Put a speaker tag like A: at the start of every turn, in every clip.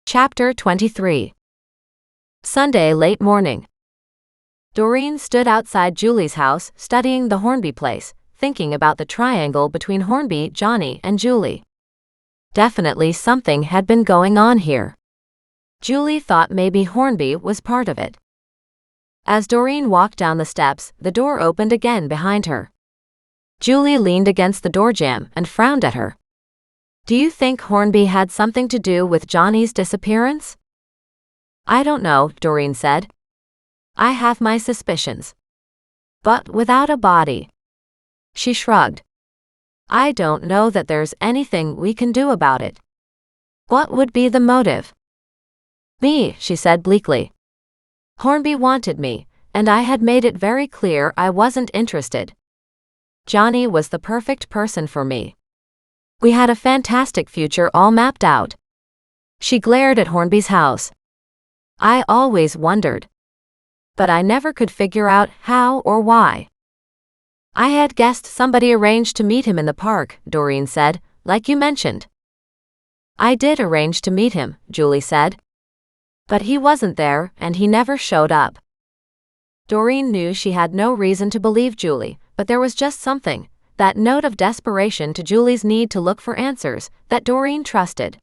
A: Chapter 23. Sunday late morning. Doreen stood outside Julie's house, studying the Hornby place, thinking about the triangle between Hornby, Johnny, and Julie. Definitely something had been going on here. Julie thought maybe Hornby was part of it. As Doreen walked down the steps, the door opened again behind her. Julie leaned against the door jamb and frowned at her. "Do you think Hornby had something to do with Johnny's disappearance?" "I don't know," Doreen said. "I have my suspicions. But without a body." She shrugged. "I don't know that there's anything we can do about it." "What would be the motive?" "Me," she said bleakly. "Hornby wanted me, and I had made it very clear I wasn't interested. Johnny was the perfect person for me. We had a fantastic future all mapped out." She glared at Hornby's house. "I always wondered. But I never could figure out how or why." "I had guessed somebody arranged to meet him in the park," Doreen said, "like you mentioned." "I did arrange to meet him," Julie said. "But he wasn't there, and he never showed up." Doreen knew she had no reason to believe Julie, but there was just something, that note of desperation to Julie's need to look for answers, that Doreen trusted.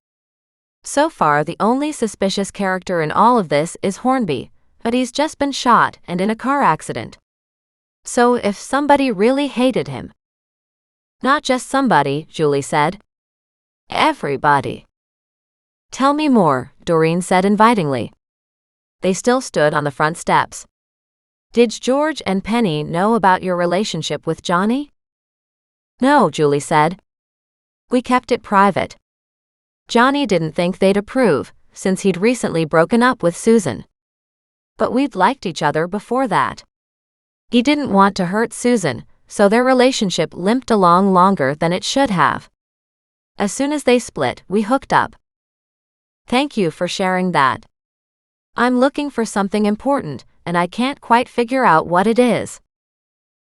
A: So far the only suspicious character in all of this is Hornby, but he's just been shot and in a car accident. So if somebody really hated him. "Not just somebody," Julie said. "Everybody." "Tell me more," Doreen said invitingly. They still stood on the front steps. "Did George and Penny know about your relationship with Johnny?" "No," Julie said. "We kept it private. Johnny didn't think they'd approve, since he'd recently broken up with Susan. But we'd liked each other before that. He didn't want to hurt Susan, so their relationship limped along longer than it should have. As soon as they split, we hooked up." "Thank you for sharing that. I'm looking for something important, and I can't quite figure out what it is."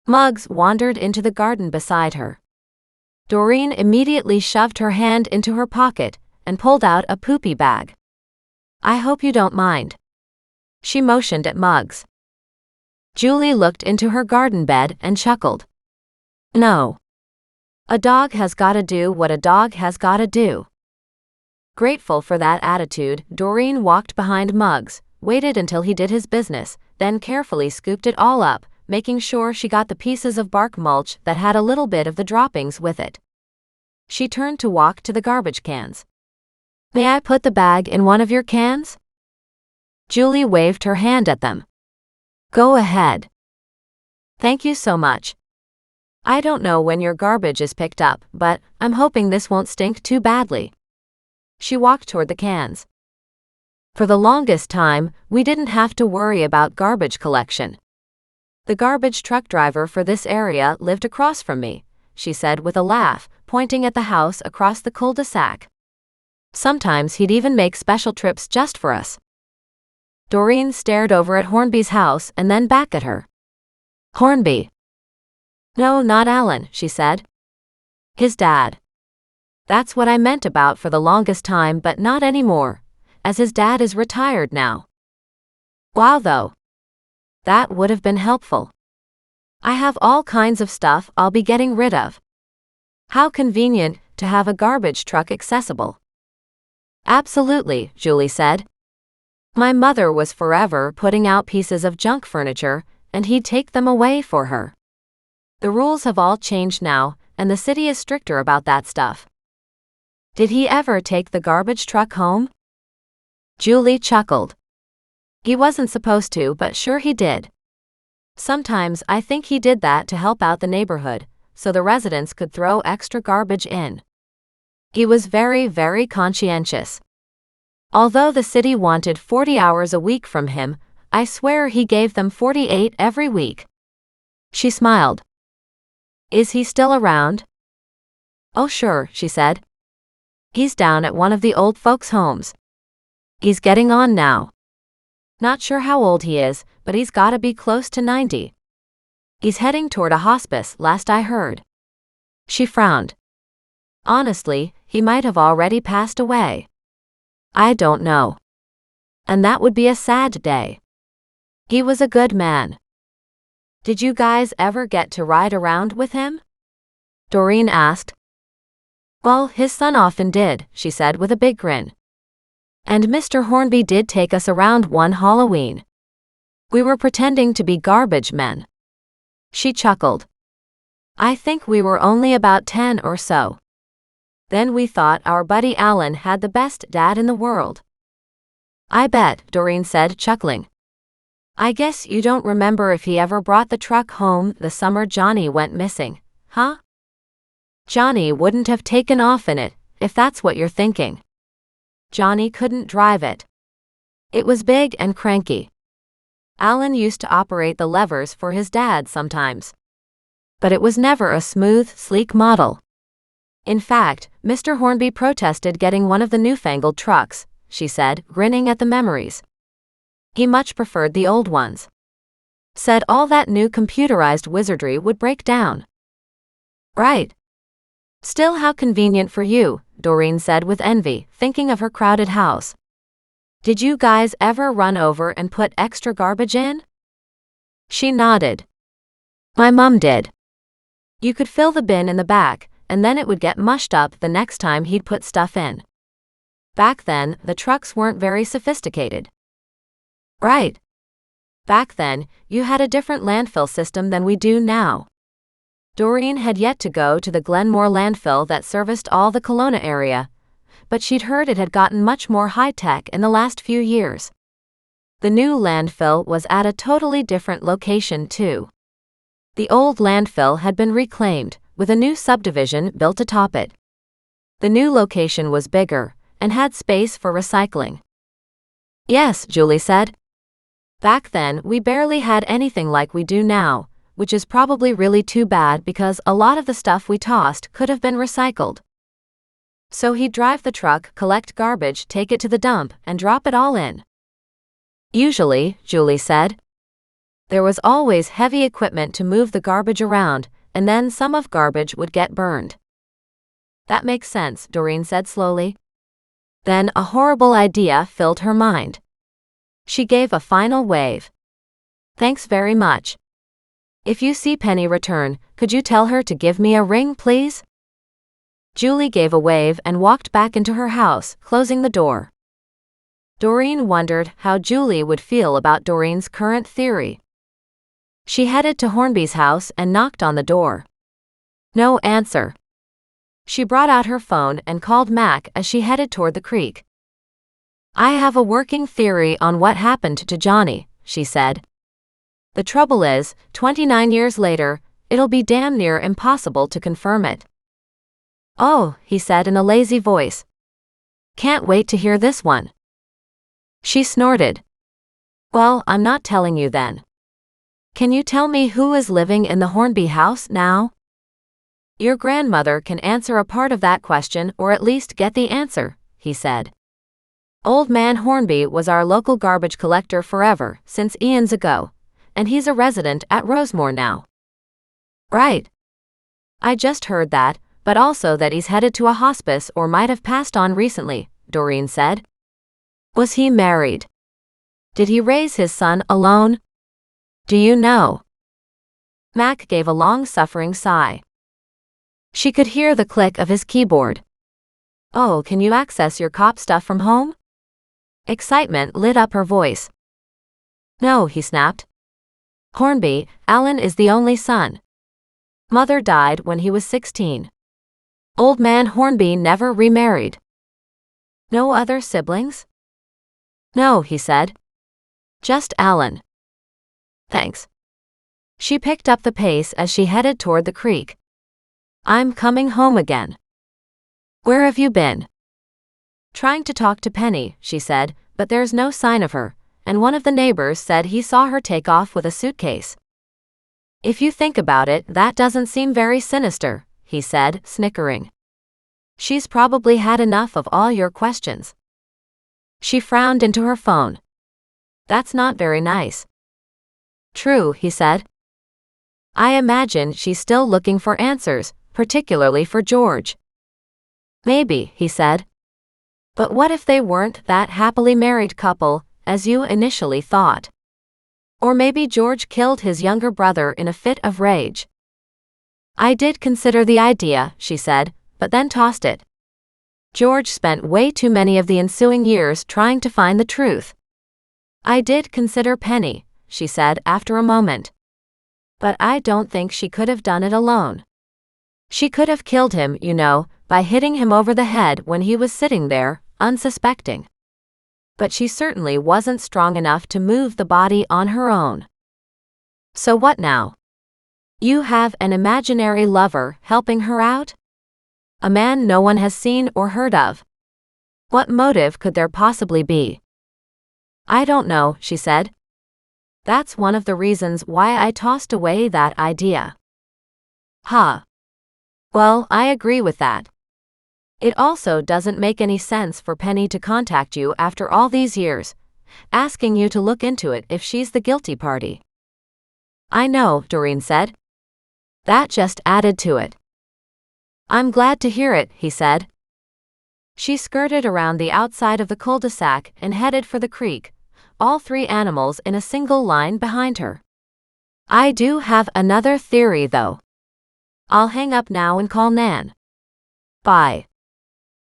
A: Muggs wandered into the garden beside her. Doreen immediately shoved her hand into her pocket and pulled out a poopy bag. "I hope you don't mind." She motioned at Muggs. Julie looked into her garden bed and chuckled. "No. A dog has gotta do what a dog has gotta do." Grateful for that attitude, Doreen walked behind Muggs, waited until he did his business, then carefully scooped it all up, making sure she got the pieces of bark mulch that had a little bit of the droppings with it. She turned to walk to the garbage cans. "May I put the bag in one of your cans?" Julie waved her hand at them. "Go ahead." "Thank you so much. I don't know when your garbage is picked up, but I'm hoping this won't stink too badly." She walked toward the cans. "For the longest time, we didn't have to worry about garbage collection. The garbage truck driver for this area lived across from me," she said with a laugh, pointing at the house across the cul-de-sac. "Sometimes he'd even make special trips just for us." Doreen stared over at Hornby's house and then back at her. "Hornby?" "No, not Alan," she said. "His dad. That's what I meant about for the longest time, but not anymore, as his dad is retired now." "Wow though. That would have been helpful. I have all kinds of stuff I'll be getting rid of. How convenient to have a garbage truck accessible." "Absolutely," Julie said. "My mother was forever putting out pieces of junk furniture, and he'd take them away for her. The rules have all changed now, and the city is stricter about that stuff." "Did he ever take the garbage truck home?" Julie chuckled. "He wasn't supposed to, but sure he did. Sometimes I think he did that to help out the neighborhood, so the residents could throw extra garbage in. He was very, very conscientious. Although the city wanted 40 hours a week from him, I swear he gave them 48 every week." She smiled. "Is he still around?" "Oh sure," she said. "He's down at one of the old folks' homes. He's getting on now. Not sure how old he is, but he's gotta be close to 90. He's heading toward a hospice, last I heard." She frowned. "Honestly, he might have already passed away." I don't know. And that would be a sad day. He was a good man. Did you guys ever get to ride around with him? Doreen asked. Well, his son often did, she said with a big grin. And Mr. Hornby did take us around one Halloween. We were pretending to be garbage men. She chuckled. I think we were only about 10 or so. Then we thought our buddy Alan had the best dad in the world. I bet, Doreen said, chuckling. I guess you don't remember if he ever brought the truck home the summer Johnny went missing, huh? Johnny wouldn't have taken off in it, if that's what you're thinking. Johnny couldn't drive it. It was big and cranky. Alan used to operate the levers for his dad sometimes. But it was never a smooth, sleek model. In fact, Mr. Hornby protested getting one of the newfangled trucks, she said, grinning at the memories. He much preferred the old ones. Said all that new computerized wizardry would break down. Right. Still, how convenient for you, Doreen said with envy, thinking of her crowded house. Did you guys ever run over and put extra garbage in? She nodded. My mum did. You could fill the bin in the back, and then it would get mushed up the next time he'd put stuff in. Back then, the trucks weren't very sophisticated. Right. Back then, you had a different landfill system than we do now. Doreen had yet to go to the Glenmore landfill that serviced all the Kelowna area, but she'd heard it had gotten much more high-tech in the last few years. The new landfill was at a totally different location too. The old landfill had been reclaimed, with a new subdivision built atop it. The new location was bigger, and had space for recycling. Yes, Julie said. Back then, we barely had anything like we do now, which is probably really too bad because a lot of the stuff we tossed could have been recycled. So he'd drive the truck, collect garbage, take it to the dump, and drop it all in. Usually, Julie said. There was always heavy equipment to move the garbage around, and then some of garbage would get burned. That makes sense, Doreen said slowly. Then a horrible idea filled her mind. She gave a final wave. Thanks very much. If you see Penny return, could you tell her to give me a ring, please? Julie gave a wave and walked back into her house, closing the door. Doreen wondered how Julie would feel about Doreen's current theory. She headed to Hornby's house and knocked on the door. No answer. She brought out her phone and called Mac as she headed toward the creek. I have a working theory on what happened to Johnny, she said. The trouble is, 29 years later, it'll be damn near impossible to confirm it. Oh, he said in a lazy voice. Can't wait to hear this one. She snorted. Well, I'm not telling you then. Can you tell me who is living in the Hornby house now? Your grandmother can answer a part of that question or at least get the answer, he said. Old Man Hornby was our local garbage collector forever, since eons ago, and he's a resident at Rosemore now. Right. I just heard that, but also that he's headed to a hospice or might have passed on recently, Doreen said. Was he married? Did he raise his son alone? Do you know? Mac gave a long-suffering sigh. She could hear the click of his keyboard. Oh, can you access your cop stuff from home? Excitement lit up her voice. No, he snapped. Hornby, Alan is the only son. Mother died when he was 16. Old Man Hornby never remarried. No other siblings? No, he said. Just Alan. Thanks. She picked up the pace as she headed toward the creek. I'm coming home again. Where have you been? Trying to talk to Penny, she said, but there's no sign of her, and one of the neighbors said he saw her take off with a suitcase. If you think about it, that doesn't seem very sinister, he said, snickering. She's probably had enough of all your questions. She frowned into her phone. That's not very nice. True, he said. I imagine she's still looking for answers, particularly for George. Maybe, he said. But what if they weren't that happily married couple, as you initially thought? Or maybe George killed his younger brother in a fit of rage. I did consider the idea, she said, but then tossed it. George spent way too many of the ensuing years trying to find the truth. I did consider Penny, she said after a moment. But I don't think she could have done it alone. She could have killed him, you know, by hitting him over the head when he was sitting there, unsuspecting. But she certainly wasn't strong enough to move the body on her own. So what now? You have an imaginary lover helping her out? A man no one has seen or heard of. What motive could there possibly be? I don't know, she said. That's one of the reasons why I tossed away that idea. Huh. Well, I agree with that. It also doesn't make any sense for Penny to contact you after all these years, asking you to look into it if she's the guilty party. I know, Doreen said. That just added to it. I'm glad to hear it, he said. She skirted around the outside of the cul-de-sac and headed for the creek, all three animals in a single line behind her. I do have another theory, though. I'll hang up now and call Nan. Bye.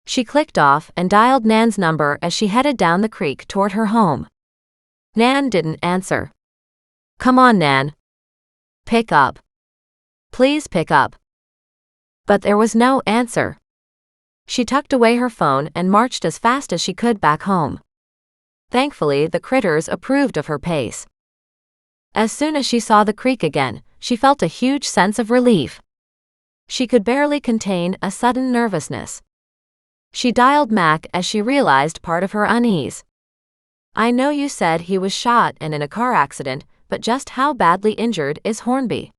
A: She clicked off and dialed Nan's number as she headed down the creek toward her home. Nan didn't answer. Come on, Nan. Pick up. Please pick up. But there was no answer. She tucked away her phone and marched as fast as she could back home. Thankfully, the critters approved of her pace. As soon as she saw the creek again, she felt a huge sense of relief. She could barely contain a sudden nervousness. She dialed Mac as she realized part of her unease. I know you said he was shot and in a car accident, but just how badly injured is Hornby?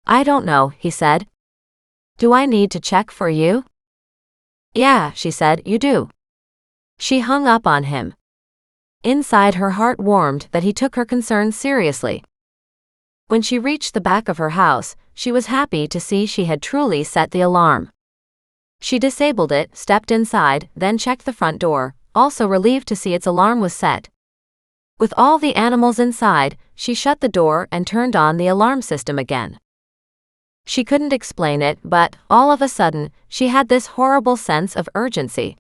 A: I don't know, he said. Do I need to check for you? Yeah, she said, you do. She hung up on him. Inside her heart warmed that he took her concerns seriously. When she reached the back of her house, she was happy to see she had truly set the alarm. She disabled it, stepped inside, then checked the front door, also relieved to see its alarm was set. With all the animals inside, she shut the door and turned on the alarm system again. She couldn't explain it, but, all of a sudden, she had this horrible sense of urgency.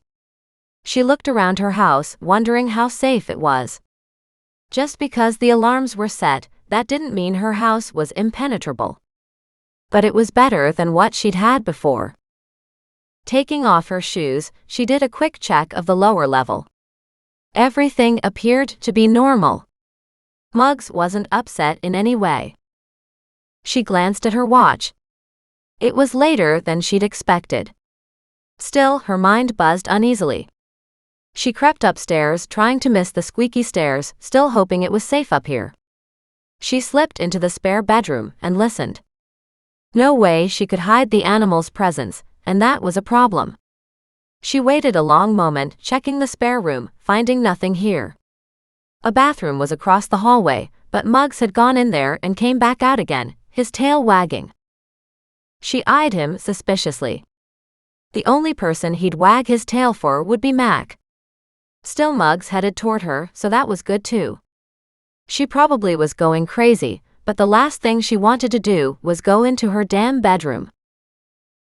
A: She looked around her house, wondering how safe it was. Just because the alarms were set, that didn't mean her house was impenetrable. But it was better than what she'd had before. Taking off her shoes, she did a quick check of the lower level. Everything appeared to be normal. Muggs wasn't upset in any way. She glanced at her watch. It was later than she'd expected. Still, her mind buzzed uneasily. She crept upstairs, trying to miss the squeaky stairs, still hoping it was safe up here. She slipped into the spare bedroom and listened. No way she could hide the animal's presence, and that was a problem. She waited a long moment, checking the spare room, finding nothing here. A bathroom was across the hallway, but Muggs had gone in there and came back out again, his tail wagging. She eyed him suspiciously. The only person he'd wag his tail for would be Mac. Still, Muggs headed toward her, so that was good too. She probably was going crazy, but the last thing she wanted to do was go into her damn bedroom.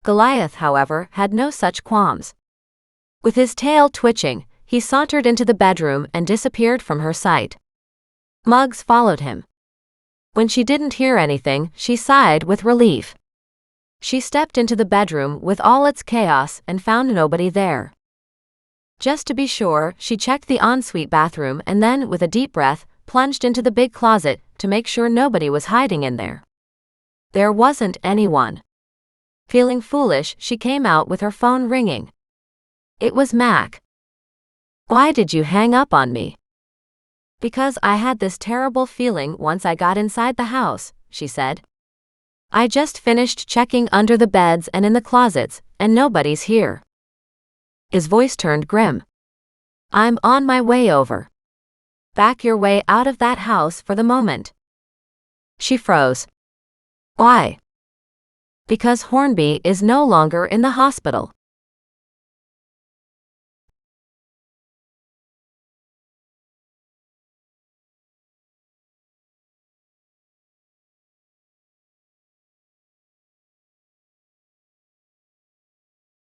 A: Goliath, however, had no such qualms. With his tail twitching, he sauntered into the bedroom and disappeared from her sight. Muggs followed him. When she didn't hear anything, she sighed with relief. She stepped into the bedroom with all its chaos and found nobody there. Just to be sure, she checked the ensuite bathroom and then, with a deep breath, plunged into the big closet to make sure nobody was hiding in there. There wasn't anyone. Feeling foolish, she came out with her phone ringing. It was Mac. Why did you hang up on me? Because I had this terrible feeling once I got inside the house, she said. I just finished checking under the beds and in the closets, and nobody's here. His voice turned grim. I'm on my way over. Back your way out of that house for the moment. She froze. Why? Because Hornby is no longer in the hospital.